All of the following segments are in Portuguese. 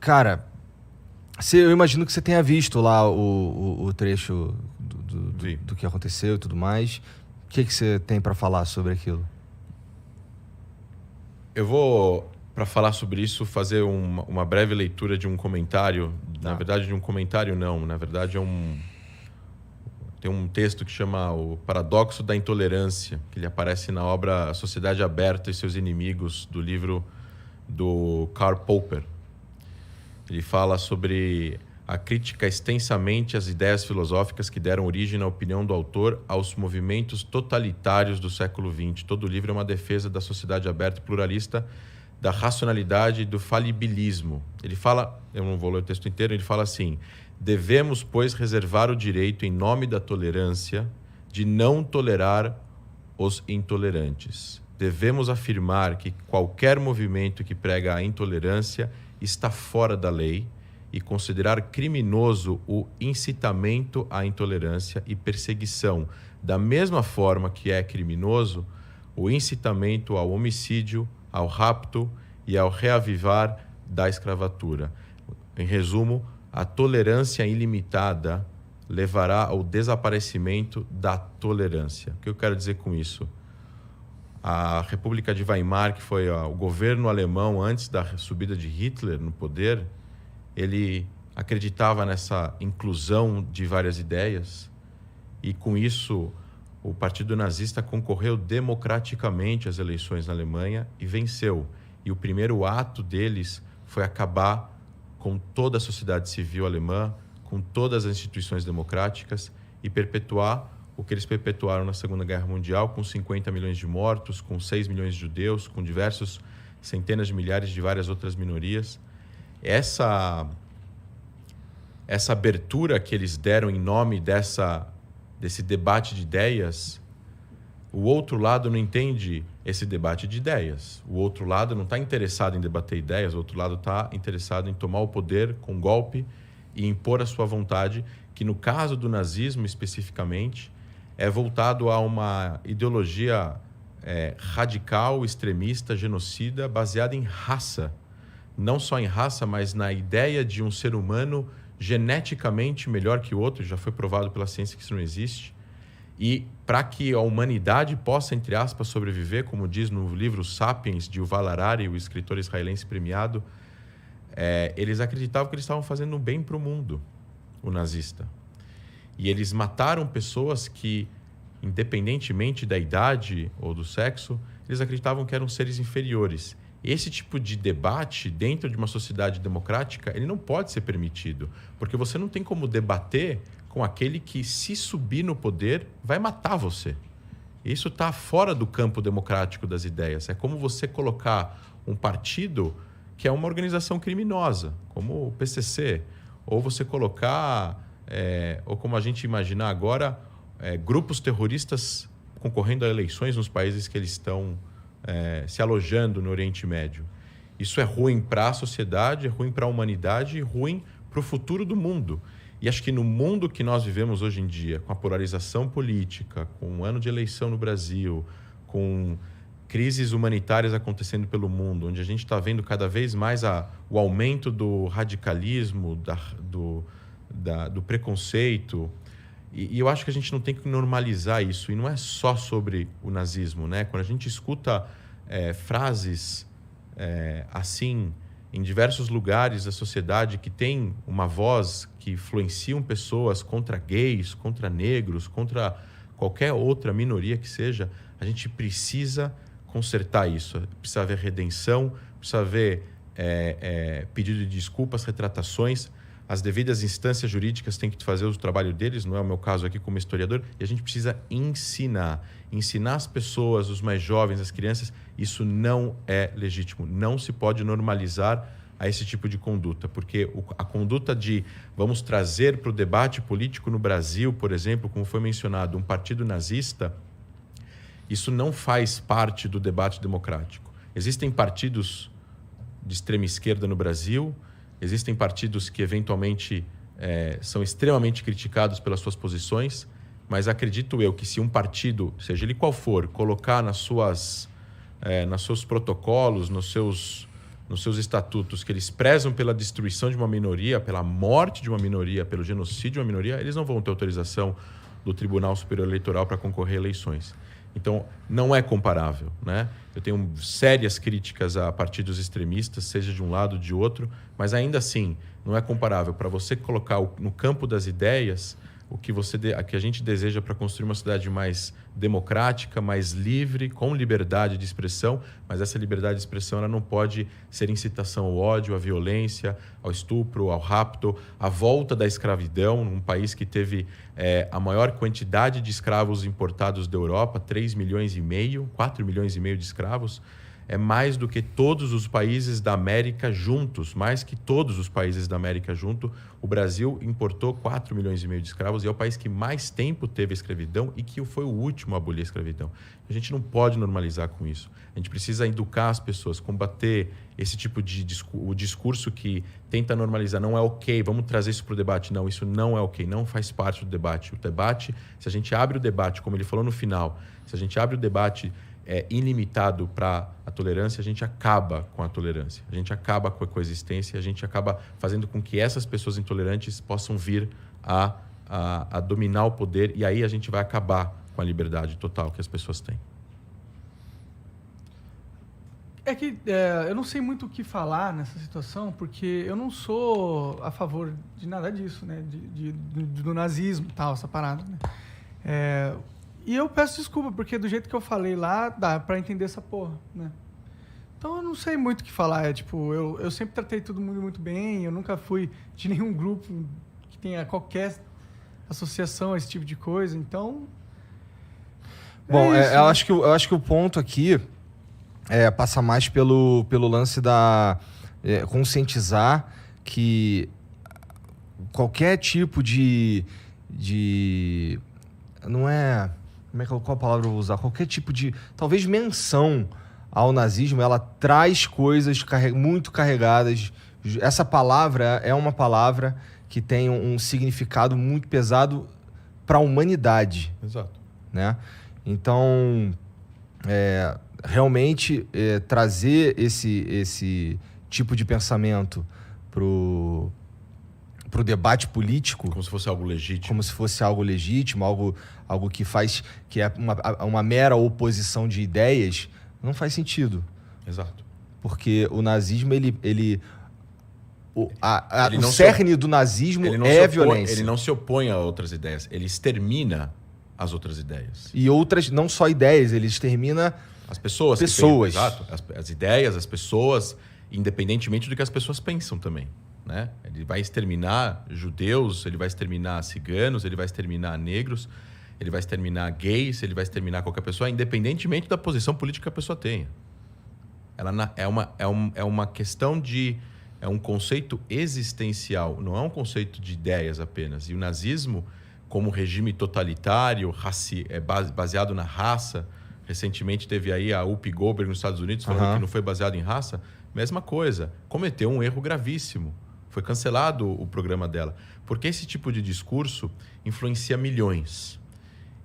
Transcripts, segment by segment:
Cara, eu imagino que você tenha visto lá o trecho do que aconteceu e tudo mais. O que você tem para falar sobre aquilo? Eu vou, para falar sobre isso, fazer uma breve leitura de um comentário. Na verdade, de um comentário não. Na verdade, tem um texto que chama O Paradoxo da Intolerância, que ele aparece na obra A Sociedade Aberta e Seus Inimigos, do livro do Karl Popper. Ele fala sobre a crítica extensamente às ideias filosóficas que deram origem, na opinião do autor, aos movimentos totalitários do século XX. Todo o livro é uma defesa da sociedade aberta e pluralista, da racionalidade e do falibilismo. Ele fala, eu não vou ler o texto inteiro, ele fala assim: devemos, pois, reservar o direito, em nome da tolerância, de não tolerar os intolerantes. Devemos afirmar que qualquer movimento que prega a intolerância está fora da lei e considerar criminoso o incitamento à intolerância e perseguição, da mesma forma que é criminoso o incitamento ao homicídio, ao rapto e ao reavivar da escravatura. Em resumo, a tolerância ilimitada levará ao desaparecimento da tolerância. O que eu quero dizer com isso? A República de Weimar, que foi o governo alemão antes da subida de Hitler no poder, ele acreditava nessa inclusão de várias ideias e, com isso, o Partido Nazista concorreu democraticamente às eleições na Alemanha e venceu. E o primeiro ato deles foi acabar com toda a sociedade civil alemã, com todas as instituições democráticas e perpetuar o que eles perpetuaram na Segunda Guerra Mundial, com 50 milhões de mortos, com 6 milhões de judeus, com diversos centenas de milhares de várias outras minorias. Essa abertura que eles deram em nome desse debate de ideias, o outro lado não entende esse debate de ideias. O outro lado não está interessado em debater ideias, o outro lado está interessado em tomar o poder com golpe e impor a sua vontade, que no caso do nazismo especificamente, é voltado a uma ideologia radical, extremista, genocida, baseada em raça. Não só em raça, mas na ideia de um ser humano geneticamente melhor que o outro, já foi provado pela ciência que isso não existe. E para que a humanidade possa, entre aspas, sobreviver, como diz no livro Sapiens, de Yuval Harari, o escritor israelense premiado, eles acreditavam que eles estavam fazendo um bem para o mundo, o nazista. E eles mataram pessoas que, independentemente da idade ou do sexo, eles acreditavam que eram seres inferiores. Esse tipo de debate, dentro de uma sociedade democrática, ele não pode ser permitido, porque você não tem como debater com aquele que, se subir no poder, vai matar você. Isso está fora do campo democrático das ideias. É como você colocar um partido que é uma organização criminosa, como o PCC, ou você colocar, ou como a gente imaginar agora, grupos terroristas concorrendo a eleições nos países que eles estão se alojando no Oriente Médio. Isso é ruim para a sociedade, é ruim para a humanidade e ruim para o futuro do mundo. E acho que no mundo que nós vivemos hoje em dia, com a polarização política, com um ano de eleição no Brasil, com crises humanitárias acontecendo pelo mundo, onde a gente está vendo cada vez mais o aumento do radicalismo, do preconceito, e eu acho que a gente não tem que normalizar isso. E não é só sobre o nazismo, né? Quando a gente escuta frases assim em diversos lugares da sociedade que tem uma voz que influenciam pessoas contra gays, contra negros, contra qualquer outra minoria que seja, a gente precisa consertar isso. Precisa haver redenção, precisa haver pedido de desculpas, retratações. As devidas instâncias jurídicas têm que fazer o trabalho deles, não é o meu caso aqui como historiador, e a gente precisa ensinar as pessoas, os mais jovens, as crianças. Isso não é legítimo, não se pode normalizar a esse tipo de conduta, porque a conduta de vamos trazer para o debate político no Brasil, por exemplo, como foi mencionado, um partido nazista, isso não faz parte do debate democrático. Existem partidos de extrema esquerda no Brasil, existem partidos que eventualmente são extremamente criticados pelas suas posições, mas acredito eu que se um partido, seja ele qual for, colocar nos seus protocolos, nos seus nos seus estatutos que eles prezam pela destruição de uma minoria, pela morte de uma minoria, pelo genocídio de uma minoria, eles não vão ter autorização do Tribunal Superior Eleitoral para concorrer a eleições. Então, não é comparável, né? Eu tenho sérias críticas a partidos extremistas, seja de um lado ou de outro, mas ainda assim, não é comparável. Para você colocar no campo das ideias o que a gente deseja para construir uma sociedade mais democrática, mais livre, com liberdade de expressão, mas essa liberdade de expressão ela não pode ser incitação ao ódio, à violência, ao estupro, ao rapto, à volta da escravidão, num país que teve a maior quantidade de escravos importados da Europa, 3 milhões e meio, 4 milhões e meio de escravos, é mais do que todos os países da América juntos, mais que todos os países da América juntos. O Brasil importou 4 milhões e meio de escravos e é o país que mais tempo teve a escravidão e que foi o último a abolir a escravidão. A gente não pode normalizar com isso. A gente precisa educar as pessoas, combater esse tipo de o discurso que tenta normalizar. Não é ok, vamos trazer isso para o debate. Não, isso não é ok, não faz parte do debate. O debate, se a gente abre o debate, como ele falou no final, se a gente abre o debate ilimitado para a tolerância, a gente acaba com a tolerância, a gente acaba com a coexistência, a gente acaba fazendo com que essas pessoas intolerantes possam vir a dominar o poder e aí a gente vai acabar com a liberdade total que as pessoas têm. É que eu não sei muito o que falar nessa situação, porque eu não sou a favor de nada disso, né? Do nazismo e tal, essa parada, né? E eu peço desculpa, porque do jeito que eu falei lá, dá pra entender essa porra, né? Então eu não sei muito o que falar. Eu sempre tratei todo mundo muito bem, eu nunca fui de nenhum grupo que tenha qualquer associação a esse tipo de coisa, então... Bom, isso, eu acho que o ponto aqui passa mais pelo lance da... conscientizar que qualquer tipo de não é... Qual palavra eu vou usar? Qualquer tipo de... Talvez menção ao nazismo, ela traz coisas muito carregadas. Essa palavra é uma palavra que tem um significado muito pesado para a humanidade. Exato. Né? Então, realmente, trazer esse tipo de pensamento pro debate político... Como se fosse algo legítimo. Como se fosse algo legítimo, algo que é uma mera oposição de ideias, não faz sentido. Exato. Porque o nazismo, o cerne do nazismo é a violência. Ele não se opõe a outras ideias, ele extermina as outras ideias. E outras, não só ideias, ele extermina as pessoas. Exato. As ideias, as pessoas, independentemente do que as pessoas pensam também. Né? Ele vai exterminar judeus, ele vai exterminar ciganos, ele vai exterminar negros, ele vai exterminar gays, ele vai exterminar qualquer pessoa, independentemente da posição política que a pessoa tenha. Ela é uma questão de... É um conceito existencial, não é um conceito de ideias apenas. E o nazismo, como regime totalitário, baseado na raça, recentemente teve aí a Whoopi Goldberg nos Estados Unidos falando que não foi baseado em raça, mesma coisa, cometeu um erro gravíssimo. Foi cancelado o programa dela. Porque esse tipo de discurso influencia milhões.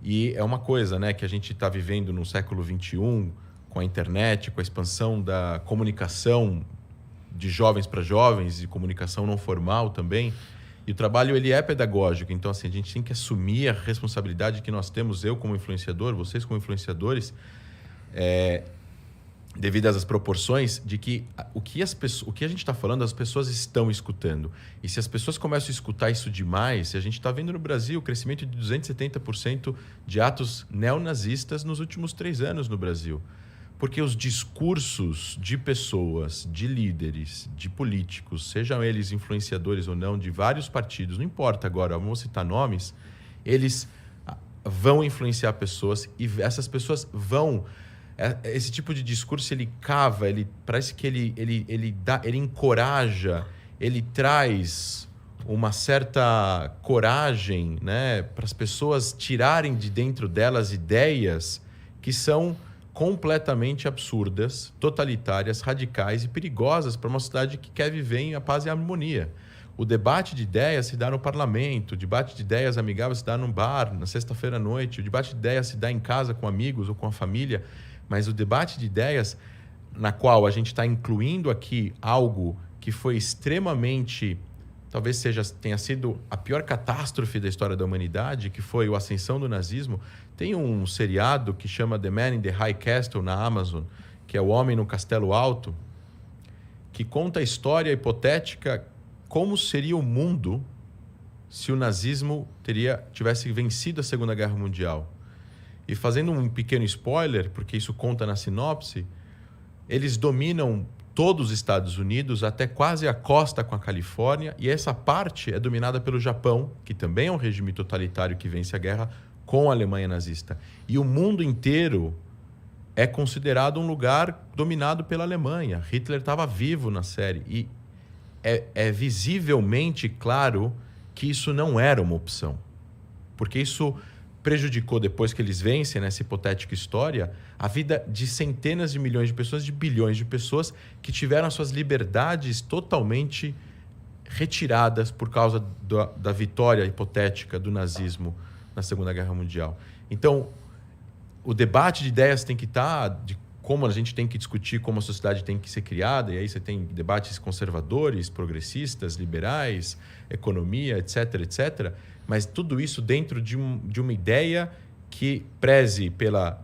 E é uma coisa, né, que a gente está vivendo no século XXI, com a internet, com a expansão da comunicação de jovens para jovens e comunicação não formal também. E o trabalho ele é pedagógico. Então, assim, a gente tem que assumir a responsabilidade que nós temos, eu como influenciador, vocês como influenciadores, devido às proporções de que o que a gente está falando, as pessoas estão escutando. E se as pessoas começam a escutar isso demais, a gente está vendo no Brasil o crescimento de 270% de atos neonazistas nos últimos 3 anos no Brasil. Porque os discursos de pessoas, de líderes, de políticos, sejam eles influenciadores ou não, de vários partidos, não importa agora, vamos citar nomes, eles vão influenciar pessoas e essas pessoas vão... Esse tipo de discurso, ele cava, parece que ele encoraja, ele traz uma certa coragem, né, para as pessoas tirarem de dentro delas ideias que são completamente absurdas, totalitárias, radicais e perigosas para uma sociedade que quer viver em paz e harmonia. O debate de ideias se dá no parlamento, o debate de ideias amigáveis se dá num bar, na sexta-feira à noite, o debate de ideias se dá em casa com amigos ou com a família. Mas o debate de ideias, na qual a gente está incluindo aqui algo que foi extremamente, talvez tenha sido a pior catástrofe da história da humanidade, que foi a ascensão do nazismo. Tem um seriado que chama The Man in the High Castle na Amazon, que é O Homem no Castelo Alto, que conta a história hipotética como seria o mundo se o nazismo tivesse vencido a Segunda Guerra Mundial. E fazendo um pequeno spoiler, porque isso conta na sinopse, eles dominam todos os Estados Unidos até quase a costa com a Califórnia, e essa parte é dominada pelo Japão, que também é um regime totalitário que vence a guerra com a Alemanha nazista. E o mundo inteiro é considerado um lugar dominado pela Alemanha. Hitler estava vivo na série. E é visivelmente claro que isso não era uma opção. Porque isso prejudicou, depois que eles vencem nessa hipotética história, a vida de centenas de milhões de pessoas, de bilhões de pessoas que tiveram as suas liberdades totalmente retiradas por causa da vitória hipotética do nazismo na Segunda Guerra Mundial. Então, o debate de ideias tem que estar de como a gente tem que discutir como a sociedade tem que ser criada, e aí você tem debates conservadores, progressistas, liberais, economia, etc., etc., mas tudo isso dentro de uma ideia que preze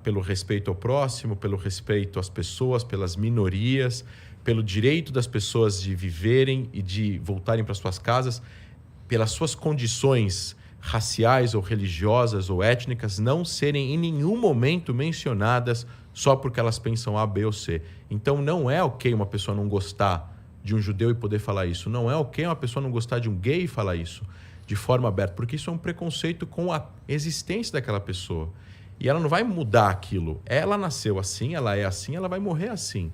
pelo respeito ao próximo, pelo respeito às pessoas, pelas minorias, pelo direito das pessoas de viverem e de voltarem para suas casas, pelas suas condições raciais ou religiosas ou étnicas não serem em nenhum momento mencionadas só porque elas pensam A, B ou C. Então não é ok uma pessoa não gostar de um judeu e poder falar isso. Não é ok uma pessoa não gostar de um gay e falar isso de forma aberta, porque isso é um preconceito com a existência daquela pessoa. E ela não vai mudar aquilo. Ela nasceu assim, ela é assim, ela vai morrer assim.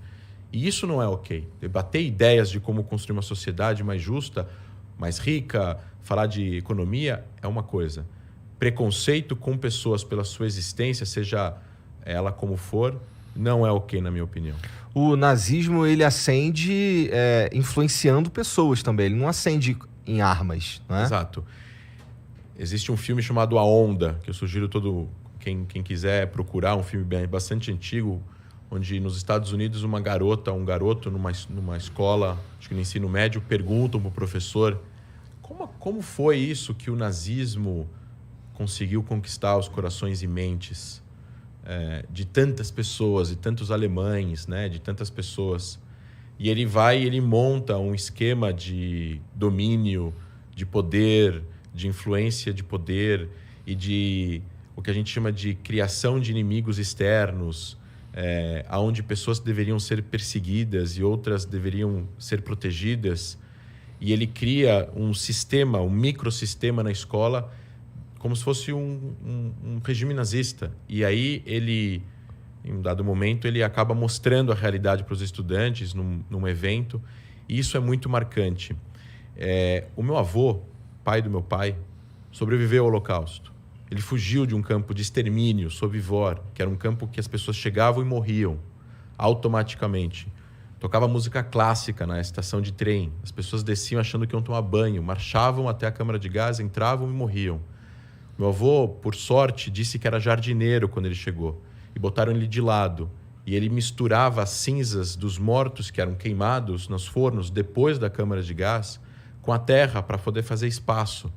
E isso não é ok. Debater ideias de como construir uma sociedade mais justa, mais rica, falar de economia é uma coisa. Preconceito com pessoas pela sua existência, seja ela como for, não é ok, na minha opinião. O nazismo, ele acende influenciando pessoas também. Ele não acende em armas, não é? Exato. Existe um filme chamado A Onda, que eu sugiro quem quiser procurar, um filme bastante antigo, onde nos Estados Unidos um garoto numa escola, acho que no ensino médio, perguntam para o professor como foi isso que o nazismo conseguiu conquistar os corações e mentes de tantas pessoas, de tantos alemães, né, de tantas pessoas. E ele monta um esquema de domínio, de poder, de influência de poder e de o que a gente chama de criação de inimigos externos, onde pessoas deveriam ser perseguidas e outras deveriam ser protegidas. E ele cria um sistema, um microsistema na escola, como se fosse um regime nazista. E aí em um dado momento, ele acaba mostrando a realidade para os estudantes num evento. E isso é muito marcante. O meu avô, pai do meu pai, sobreviveu ao Holocausto. Ele fugiu de um campo de extermínio, Sobibor, que era um campo que as pessoas chegavam e morriam automaticamente. Tocava música clássica na estação de trem. As pessoas desciam achando que iam tomar banho, marchavam até a câmara de gás, entravam e morriam. Meu avô, por sorte, disse que era jardineiro quando ele chegou. E botaram ele de lado. E ele misturava as cinzas dos mortos que eram queimados nos fornos depois da câmara de gás com a terra para poder fazer espaço.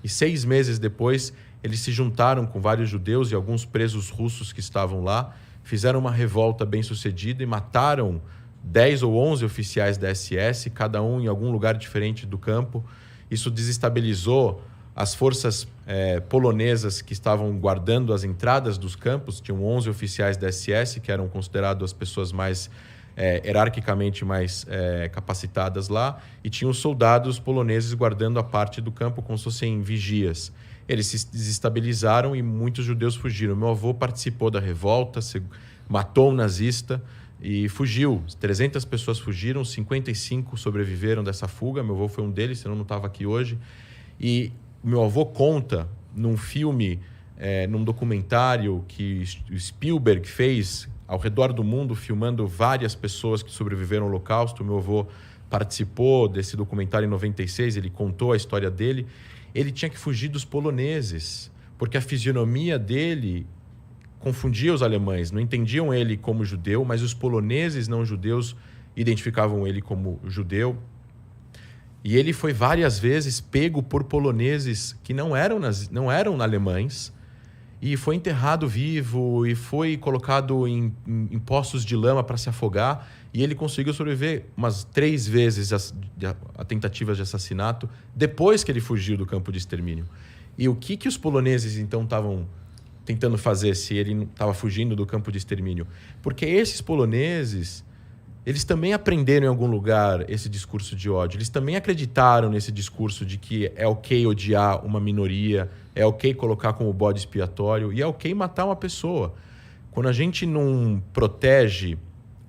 E 6 meses depois, eles se juntaram com vários judeus e alguns presos russos que estavam lá, fizeram uma revolta bem-sucedida e mataram 10 ou 11 oficiais da SS, cada um em algum lugar diferente do campo. Isso desestabilizou as forças polonesas que estavam guardando as entradas dos campos. Tinham 11 oficiais da SS, que eram considerados as pessoas mais hierarquicamente mais capacitadas lá, e tinham soldados poloneses guardando a parte do campo como se fossem vigias. Eles se desestabilizaram e muitos judeus fugiram. Meu avô participou da revolta, matou um nazista e fugiu. 300 pessoas fugiram, 55 sobreviveram dessa fuga. Meu avô foi um deles, senão não estava aqui hoje. E meu avô conta num filme, num documentário que Spielberg fez ao redor do mundo, filmando várias pessoas que sobreviveram ao Holocausto. Meu avô participou desse documentário em 96, ele contou a história dele. Ele tinha que fugir dos poloneses, porque a fisionomia dele confundia os alemães, não entendiam ele como judeu, mas os poloneses não judeus identificavam ele como judeu. E ele foi várias vezes pego por poloneses que não eram alemães, e foi enterrado vivo e foi colocado em poços de lama para se afogar, e ele conseguiu sobreviver umas 3 vezes a tentativas de assassinato depois que ele fugiu do campo de extermínio. E o que os poloneses então estavam tentando fazer se ele estava fugindo do campo de extermínio? Porque esses poloneses, eles também aprenderam em algum lugar esse discurso de ódio. Eles também acreditaram nesse discurso de que é ok odiar uma minoria, é ok colocar como bode expiatório e é ok matar uma pessoa. Quando a gente não protege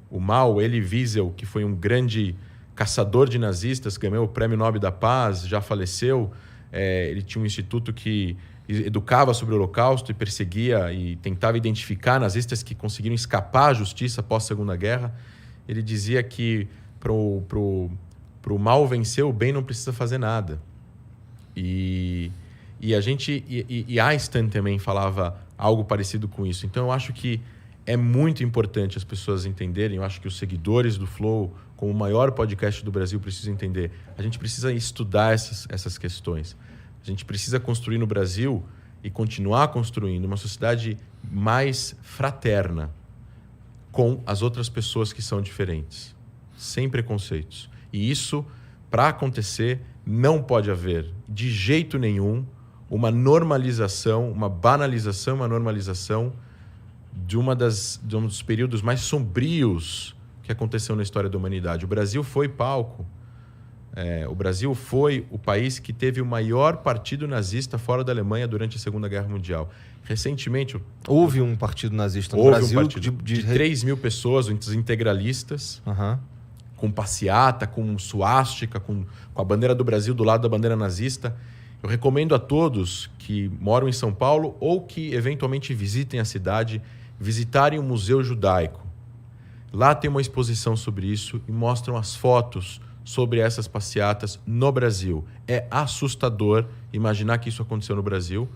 o mal, Elie Wiesel, que foi um grande caçador de nazistas, ganhou o Prêmio Nobel da Paz, já faleceu. Ele tinha um instituto que educava sobre o Holocausto e perseguia e tentava identificar nazistas que conseguiram escapar à justiça após a Segunda Guerra. Ele dizia que pro mal vencer, o bem não precisa fazer nada. E Einstein também falava algo parecido com isso. Então, eu acho que é muito importante as pessoas entenderem. Eu acho que os seguidores do Flow, como o maior podcast do Brasil, precisam entender. A gente precisa estudar essas questões. A gente precisa construir no Brasil e continuar construindo uma sociedade mais fraterna com as outras pessoas que são diferentes, sem preconceitos. E isso, para acontecer, não pode haver, de jeito nenhum, uma normalização, uma banalização, uma normalização de um dos períodos mais sombrios que aconteceu na história da humanidade. O Brasil foi palco. O Brasil foi o país que teve o maior partido nazista fora da Alemanha durante a Segunda Guerra Mundial. Recentemente... Houve um partido nazista no Brasil? Houve um partido de 3 mil pessoas, os integralistas, com passeata, com suástica, com a bandeira do Brasil do lado da bandeira nazista. Eu recomendo a todos que moram em São Paulo ou que eventualmente visitem a cidade, visitarem o Museu Judaico. Lá tem uma exposição sobre isso e mostram as fotos sobre essas passeatas no Brasil. É assustador imaginar que isso aconteceu no Brasil.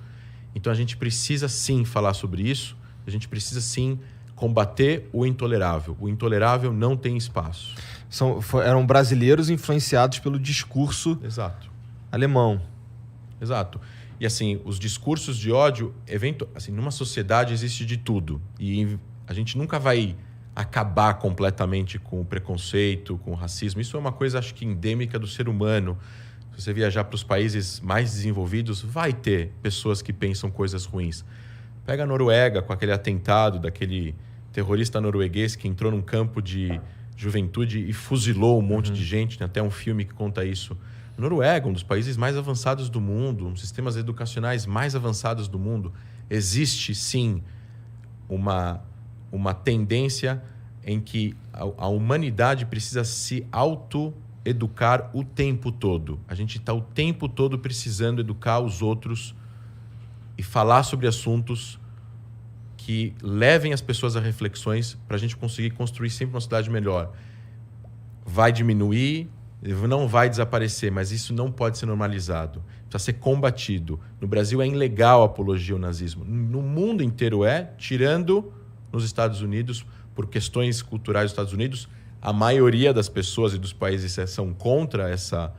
Então a gente precisa sim falar sobre isso, a gente precisa sim combater o intolerável. O intolerável não tem espaço. Eram brasileiros influenciados pelo discurso alemão. Exato. E assim, os discursos de ódio, numa sociedade existe de tudo. E a gente nunca vai acabar completamente com o preconceito, com o racismo. Isso é uma coisa, acho que, endêmica do ser humano. Se você viajar para os países mais desenvolvidos, vai ter pessoas que pensam coisas ruins. Pega a Noruega, com aquele atentado daquele terrorista norueguês que entrou num campo de juventude e fuzilou um monte de gente. Tem até um filme que conta isso. A Noruega, um dos países mais avançados do mundo, um dos sistemas educacionais mais avançados do mundo. Existe, sim, uma tendência em que a humanidade precisa se autoeducar o tempo todo. A gente está o tempo todo precisando educar os outros e falar sobre assuntos que levem as pessoas a reflexões para a gente conseguir construir sempre uma cidade melhor. Vai diminuir, não vai desaparecer, mas isso não pode ser normalizado. Precisa ser combatido. No Brasil é ilegal a apologia ao nazismo. No mundo inteiro tirando nos Estados Unidos, por questões culturais dos Estados Unidos, a maioria das pessoas e dos países são contra essa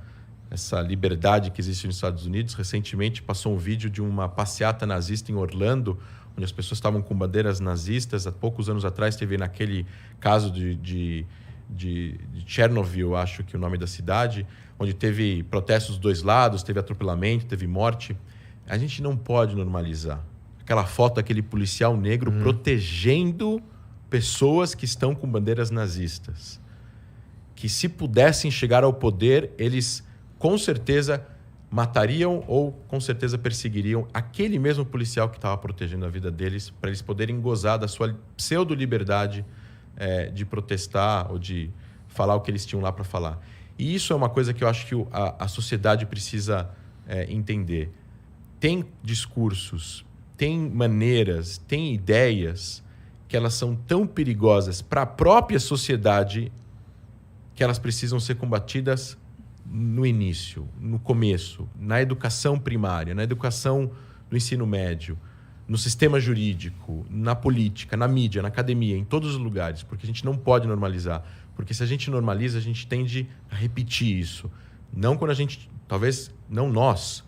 liberdade que existe nos Estados Unidos. Recentemente passou um vídeo de uma passeata nazista em Orlando, onde as pessoas estavam com bandeiras nazistas. Há poucos anos atrás teve naquele caso de Chernobyl, acho que é o nome da cidade, onde teve protestos dos 2 lados, teve atropelamento, teve morte. A gente não pode normalizar. Aquela foto daquele policial negro protegendo pessoas que estão com bandeiras nazistas. Que se pudessem chegar ao poder, eles com certeza matariam ou com certeza perseguiriam aquele mesmo policial que estava protegendo a vida deles, para eles poderem gozar da sua pseudo-liberdade de protestar ou de falar o que eles tinham lá para falar. E isso é uma coisa que eu acho que a sociedade precisa entender. Tem discursos, tem maneiras, tem ideias que elas são tão perigosas para a própria sociedade que elas precisam ser combatidas no início, no começo, na educação primária, na educação do ensino médio. no sistema jurídico, na política, na mídia, na academia, em todos os lugares, porque a gente não pode normalizar. Porque se a gente normaliza, a gente tende a repetir isso. Não quando a gente, talvez não nós,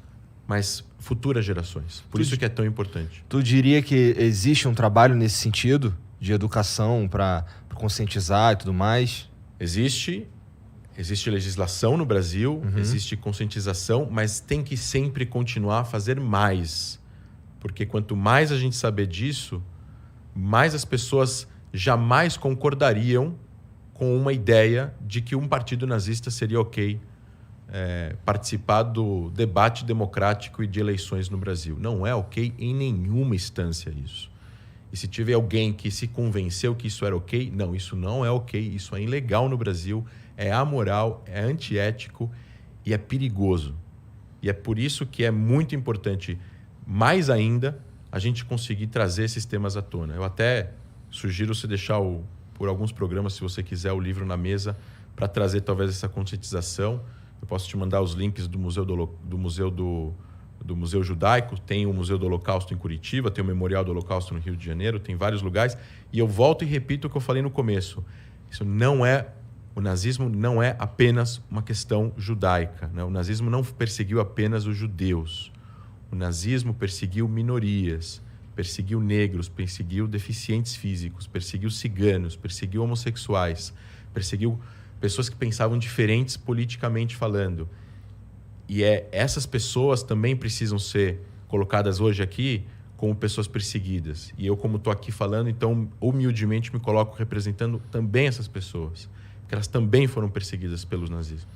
mas futuras gerações. Por isso que é tão importante. Tu diria que existe um trabalho nesse sentido, de educação para conscientizar e tudo mais? Existe legislação no Brasil, existe conscientização, mas tem que sempre continuar a fazer mais. Porque quanto mais a gente saber disso, mais as pessoas jamais concordariam com uma ideia de que um partido nazista seria ok participar do debate democrático e de eleições no Brasil. Não é ok em nenhuma instância isso. E se tiver alguém que se convenceu que isso era ok, não, isso não é ok, isso é ilegal no Brasil, é amoral, é antiético e é perigoso. E é por isso que é muito importante, mais ainda, a gente conseguir trazer esses temas à tona. Eu até sugiro você deixar, por alguns programas, se você quiser, o livro na mesa para trazer talvez essa conscientização. Eu posso te mandar os links do Museu Judaico, tem o Museu do Holocausto em Curitiba, tem o Memorial do Holocausto no Rio de Janeiro, tem vários lugares. E eu volto e repito o que eu falei no começo. O nazismo não é apenas uma questão judaica, né? O nazismo não perseguiu apenas os judeus. O nazismo perseguiu minorias, perseguiu negros, perseguiu deficientes físicos, perseguiu ciganos, perseguiu homossexuais, perseguiu pessoas que pensavam diferentes politicamente falando. E essas pessoas também precisam ser colocadas hoje aqui como pessoas perseguidas. E eu, como estou aqui falando, então, humildemente me coloco representando também essas pessoas, porque elas também foram perseguidas pelos nazistas.